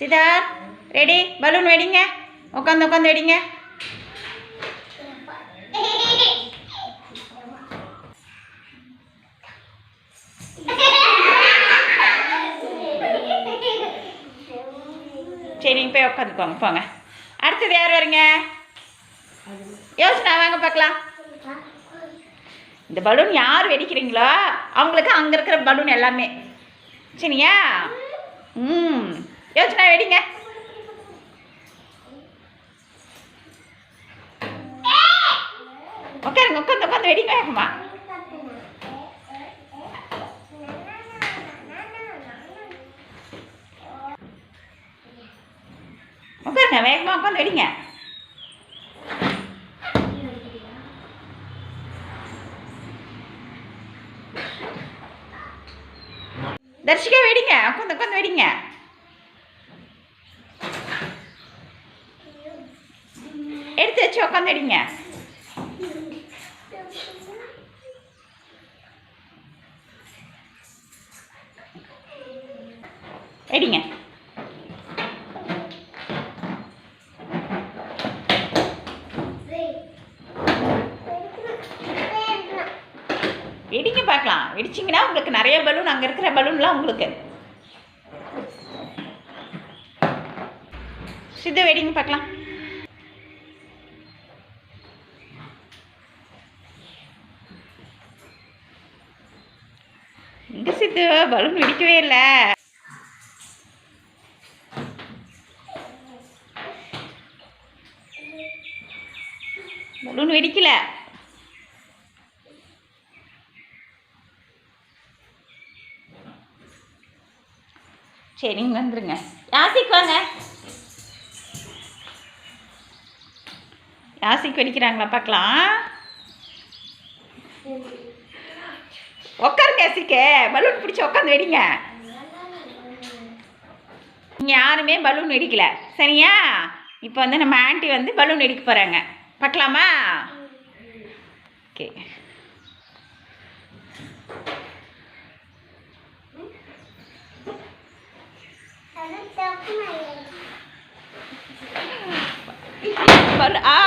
Siddharth ready, balloon வெடிங்க. உட்காந்து உட்காந்து வெடிங்க. சரி, நீங்கள் போய் உட்காந்துக்கோங்க, போங்க. அடுத்தது யார் வரீங்க? யோசனை, வாங்க பார்க்கலாம். இந்த பலூன் யார் வெடிக்கிறீங்களோ அவங்களுக்கு அங்கே இருக்கிற பலூன் எல்லாமே. சரியா? யோசனை வெடிங்க. உட்காருங்க, உட்காந்து உட்காந்து வெடிங்க. வேகமா உட்காருங்க, வேகமாக உட்காந்து வெடிங்க. தர்ஷிகா வெடிங்க, உட்காந்து உட்காந்து வெடிங்க. எடுத்து வச்சு உட்காந்து வெடிங்க. வெடிங்க. வெடிங்க பார்க்கலாம். வெடிச்சிங்கன்னா உங்களுக்கு நிறைய பலூன், அங்கே இருக்கிற பலூன்லாம் உங்களுக்கு. சித்து வெடிங்க பார்க்கலாம். இங்கே சித்து பலூன் வெடிக்கவே இல்லை. பலூன் வெடிக்கல. சரி, நீங்கள் வந்துருங்க. யாசிக்கு வாங்க. யாசிக்கு வெடிக்கிறாங்களா பார்க்கலாம். உட்காருங்க யாசிக்கு. பலூன் பிடிச்சி உட்காந்து வெடிங்க. நீங்கள் யாருமே பலூன் வெடிக்கல, சரியா? இப்போ வந்து நம்ம ஆண்டி வந்து பலூன் வெடிக்க போகிறாங்க. பார்க்கலாமா? ஓகே. ஆ